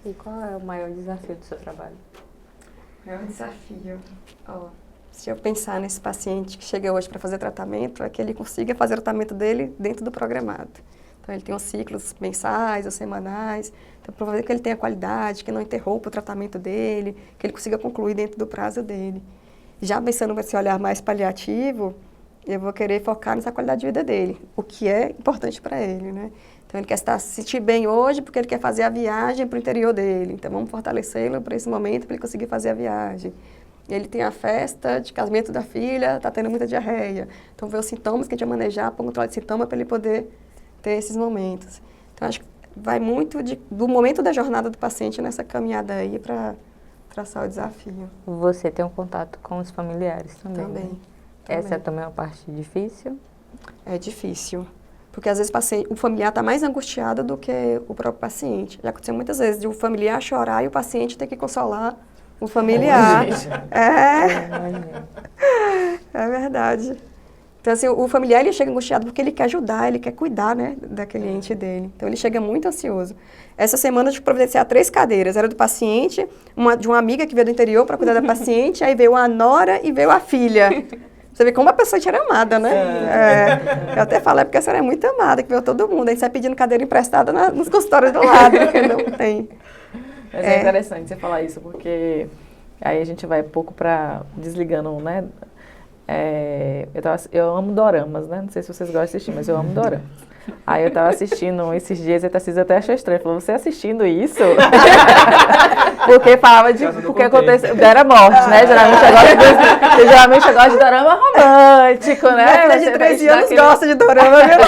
E qual é o maior desafio do seu trabalho? O maior desafio? Se eu pensar nesse paciente que chega hoje para fazer tratamento, é que ele consiga fazer o tratamento dele dentro do programado. Então, ele tem os ciclos mensais ou semanais. Então, para que ele tenha qualidade, que não interrompa o tratamento dele, que ele consiga concluir dentro do prazo dele. Já pensando nesse olhar mais paliativo, eu vou querer focar nessa qualidade de vida dele, o que é importante para ele, né? Então, ele quer se sentir bem hoje porque ele quer fazer a viagem para o interior dele. Então, vamos fortalecê-lo para esse momento, para ele conseguir fazer a viagem. Ele tem a festa de casamento da filha, está tendo muita diarreia. Então, ver os sintomas que a gente vai manejar para o controle de sintoma para ele poder ter esses momentos. Então, acho que vai muito do momento da jornada do paciente nessa caminhada aí para traçar o desafio. Você tem um contato com os familiares também, Também. né? Essa é também uma parte difícil? É difícil. Porque, às vezes, o familiar está mais angustiado do que o próprio paciente. Já aconteceu muitas vezes de o familiar chorar e o paciente ter que consolar o familiar. É verdade. Então, assim, o familiar ele chega angustiado porque ele quer ajudar, ele quer cuidar, né, daquele ente dele. Então, ele chega muito ansioso. Essa semana, eu tive que providenciar 3 cadeiras. Era do paciente, de uma amiga que veio do interior para cuidar da paciente, aí veio a nora e veio a filha. Você vê como a pessoa era amada, né? Eu até falo, porque a senhora é muito amada, que veio todo mundo. Aí você vai pedindo cadeira emprestada nos consultórios do lado, porque não tem. Mas é interessante você falar isso, porque aí a gente vai pouco para desligando, né? Eu amo doramas, né? Não sei se vocês gostam de assistir, mas eu amo doramas. Aí eu tava assistindo esses dias e a Tarcísio até achou estranho. Falou, você assistindo isso? Porque falava de... Porque aconteceu... Era morte, né? Geralmente eu gosto de dorama romântico, né? Minha filha de 13 anos gosta de dorama, viu?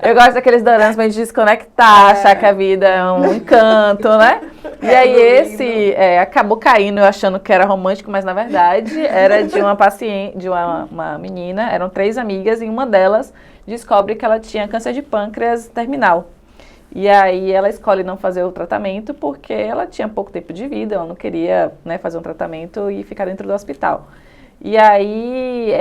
Eu gosto daqueles doramas pra gente desconectar, achar que a vida é um encanto, né? E aí acabou caindo, eu achando que era romântico, mas na verdade era de uma paciente, de uma menina, eram 3 amigas e uma delas descobre que ela tinha câncer de pâncreas terminal. E aí ela escolhe não fazer o tratamento porque ela tinha pouco tempo de vida, ela não queria, né, fazer um tratamento e ficar dentro do hospital. E aí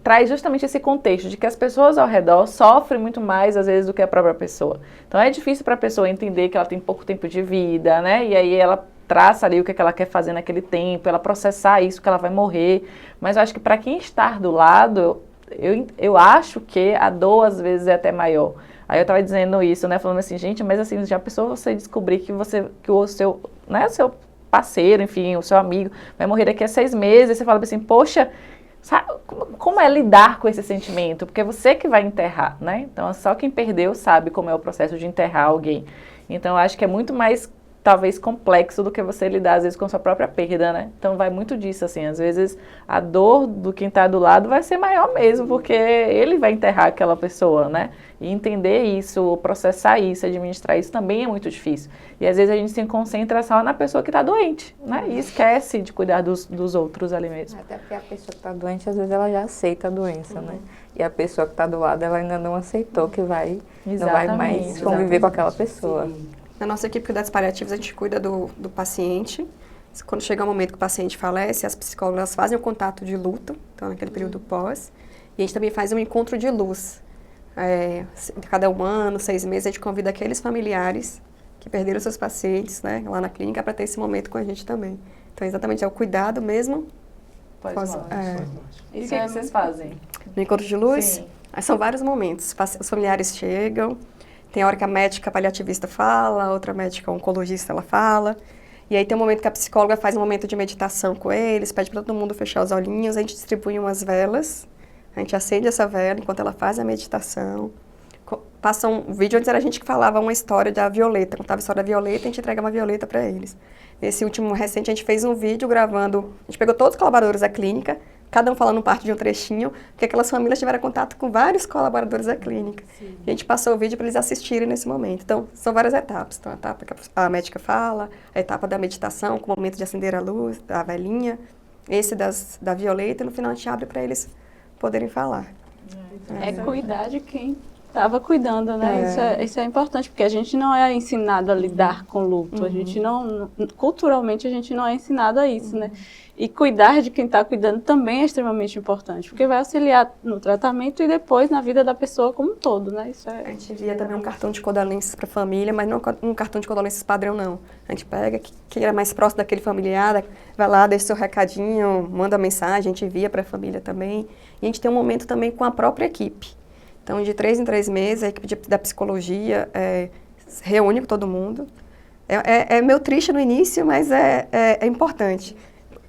traz justamente esse contexto de que as pessoas ao redor sofrem muito mais, às vezes, do que a própria pessoa. Então é difícil para a pessoa entender que ela tem pouco tempo de vida, né? E aí ela traça ali o que ela quer fazer naquele tempo, ela processar isso, que ela vai morrer. Mas eu acho que para quem está do lado, eu acho que a dor, às vezes, é até maior. Aí eu estava dizendo isso, né? Falando assim, gente, mas assim, já pensou você descobrir que o seu, né, o seu parceiro, enfim, o seu amigo vai morrer daqui a 6 meses, e você fala assim, poxa, sabe, como é lidar com esse sentimento? Porque é você que vai enterrar, né? Então, só quem perdeu sabe como é o processo de enterrar alguém. Então, eu acho que é muito mais, talvez, complexo do que você lidar, às vezes, com a sua própria perda, né? Então, vai muito disso, assim. Às vezes, a dor do quem está do lado vai ser maior mesmo, porque ele vai enterrar aquela pessoa, né? E entender isso, processar isso, administrar isso também é muito difícil. E, às vezes, a gente se concentra só na pessoa que está doente, né? E esquece de cuidar dos outros ali mesmo. Até porque a pessoa que está doente, às vezes, ela já aceita a doença, né? E a pessoa que está do lado, ela ainda não aceitou que não vai mais conviver com aquela pessoa. Sim. Na nossa equipe de cuidados paliativos, a gente cuida do paciente. Quando chega o momento que o paciente falece, as psicólogas fazem o contato de luto, então naquele período pós. E a gente também faz um encontro de luz. Cada 1 ano, 6 meses, a gente convida aqueles familiares que perderam seus pacientes, né, lá na clínica, para ter esse momento com a gente também. Então, exatamente, é o cuidado mesmo. E o que vocês fazem? No encontro de luz? Sim. São vários momentos. Os familiares chegam, tem a hora que a médica paliativista fala, a outra médica oncologista ela fala. E aí tem um momento que a psicóloga faz um momento de meditação com eles, pede para todo mundo fechar os olhinhos, a gente distribui umas velas, a gente acende essa vela enquanto ela faz a meditação. Passa um vídeo, antes era a gente que falava uma história da Violeta, contava a história da Violeta e a gente entrega uma Violeta para eles. Nesse último recente a gente fez um vídeo gravando, a gente pegou todos os colaboradores da clínica, cada um falando parte de um trechinho, porque aquelas famílias tiveram contato com vários colaboradores da clínica. Sim. E a gente passou o vídeo para eles assistirem nesse momento. Então, são várias etapas. Então, a etapa que a médica fala, a etapa da meditação, com o momento de acender a luz, da velhinha, esse da Violeta, e no final a gente abre para eles poderem falar. É cuidar de quem estava cuidando, né? Isso é importante, porque a gente não é ensinado a lidar com luto. A gente não, culturalmente, a gente não é ensinado a isso, né? E cuidar de quem está cuidando também é extremamente importante, porque vai auxiliar no tratamento e depois na vida da pessoa como um todo, né? Isso é... A gente envia também um cartão de condolências para a família, mas não um cartão de condolências padrão, não. A gente pega quem era mais próximo daquele familiar, vai lá, deixa seu recadinho, manda mensagem, a gente envia para a família também. E a gente tem um momento também com a própria equipe. Então, de 3 em 3 meses, a equipe da psicologia reúne com todo mundo. É meio triste no início, mas é importante.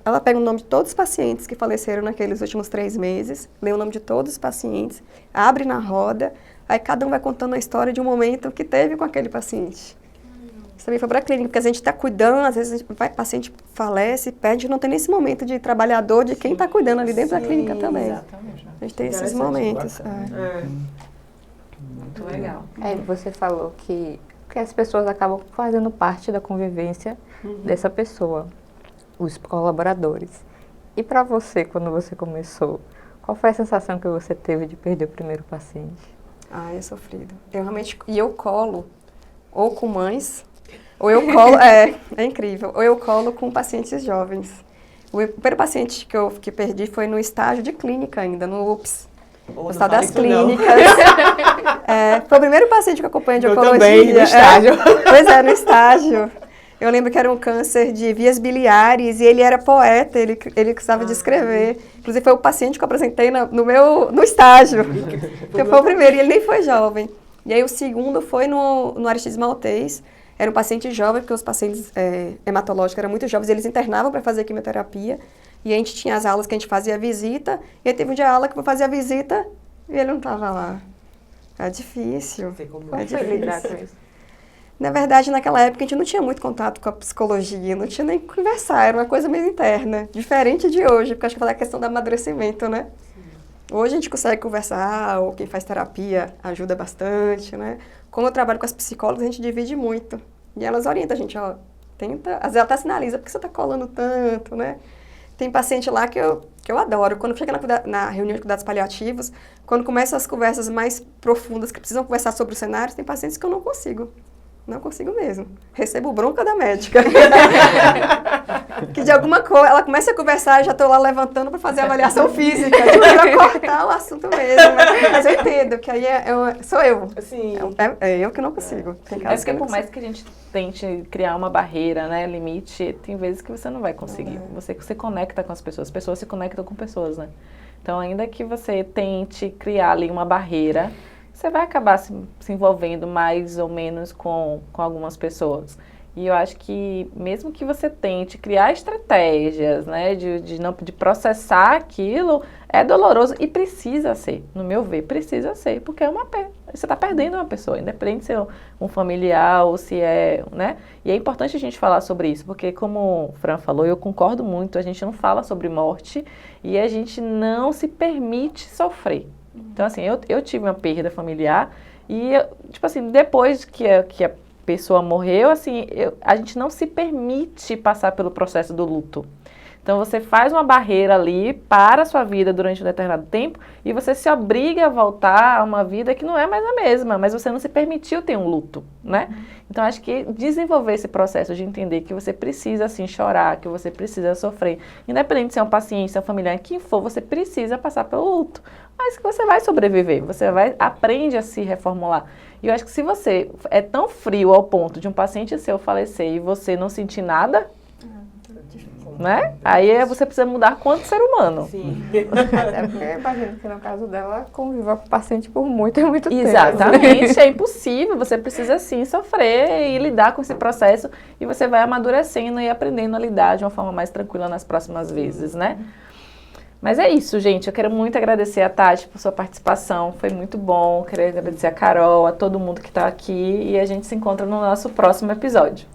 Ela pega o nome de todos os pacientes que faleceram naqueles últimos 3 meses, lê o nome de todos os pacientes, abre na roda, aí cada um vai contando a história de um momento que teve com aquele paciente. Isso também foi para a clínica, porque a gente está cuidando, às vezes o paciente falece, perde, não tem nesse momento de trabalhador, de quem está cuidando ali dentro da clínica também. Exatamente. A gente tem esses momentos. Muito legal. Você falou que as pessoas acabam fazendo parte da convivência dessa pessoa, os colaboradores. E para você, quando você começou, qual foi a sensação que você teve de perder o primeiro paciente? É sofrido. Eu colo ou com mães, ou eu colo, é incrível, ou eu colo com pacientes jovens. O primeiro paciente que perdi foi no estágio de clínica ainda, no UPS. No estado das clínicas. Foi o primeiro paciente que eu acompanho de oncologia. Também, no estágio. Pois é, no estágio. Eu lembro que era um câncer de vias biliares e ele era poeta, ele gostava de escrever. Inclusive foi o paciente que eu apresentei no estágio. Porque foi o primeiro e ele nem foi jovem. E aí o segundo foi no Aristides Maltês. Era um paciente jovem, porque os pacientes hematológicos eram muito jovens, eles internavam para fazer quimioterapia. E a gente tinha as aulas que a gente fazia a visita, e aí teve um dia a aula que eu fazia a visita e ele não estava lá. É difícil. Como foi lidar com isso? Na verdade, naquela época, a gente não tinha muito contato com a psicologia, não tinha nem que conversar, era uma coisa meio interna. Diferente de hoje, porque acho que é a questão do amadurecimento, né? Hoje a gente consegue conversar, ou quem faz terapia ajuda bastante, né? Como eu trabalho com as psicólogas, a gente divide muito. E elas orientam a gente, tenta... Às vezes ela até sinaliza, por que você está colando tanto, né? Tem paciente lá que eu adoro. Quando chega na reunião de cuidados paliativos, quando começam as conversas mais profundas, que precisam conversar sobre os cenários, tem pacientes que eu não consigo. Não consigo mesmo. Recebo bronca da médica. Que de alguma coisa, ela começa a conversar e já estou lá levantando para fazer a avaliação física. Para cortar o assunto mesmo. Mas eu entendo que aí sou eu. Sim. É eu que não consigo. É porque por mais que a gente tente criar uma barreira, né, limite, tem vezes que você não vai conseguir. Você se conecta com as pessoas se conectam com pessoas, né? Então, ainda que você tente criar ali uma barreira, você vai acabar se envolvendo mais ou menos com algumas pessoas. E eu acho que mesmo que você tente criar estratégias, né, de processar aquilo, é doloroso e precisa ser, no meu ver, precisa ser, porque é uma perda. Você está perdendo uma pessoa, independente de ser um familiar ou se é, né? E é importante a gente falar sobre isso, porque como o Fran falou, eu concordo muito, a gente não fala sobre morte e a gente não se permite sofrer. Então, assim, eu tive uma perda familiar e, tipo assim, depois que a pessoa morreu, assim, a gente não se permite passar pelo processo do luto. Então, você faz uma barreira ali para a sua vida durante um determinado tempo e você se obriga a voltar a uma vida que não é mais a mesma, mas você não se permitiu ter um luto, né? Então, acho que desenvolver esse processo de entender que você precisa, assim, chorar, que você precisa sofrer, independente de ser um paciente, se é um familiar, quem for, você precisa passar pelo luto. Mas que você vai sobreviver, você aprende a se reformular. E eu acho que se você é tão frio ao ponto de um paciente seu falecer e você não sentir nada, né? Aí você precisa mudar quanto ser humano. Sim. É porque eu imagino que no caso dela conviva com o paciente por muito tempo. Exatamente, é impossível. Você precisa sim sofrer e lidar com esse processo e você vai amadurecendo e aprendendo a lidar de uma forma mais tranquila nas próximas vezes, né? Mas é isso, gente. Eu quero muito agradecer a Tati por sua participação. Foi muito bom. Quero agradecer a Carol, a todo mundo que está aqui. E a gente se encontra no nosso próximo episódio.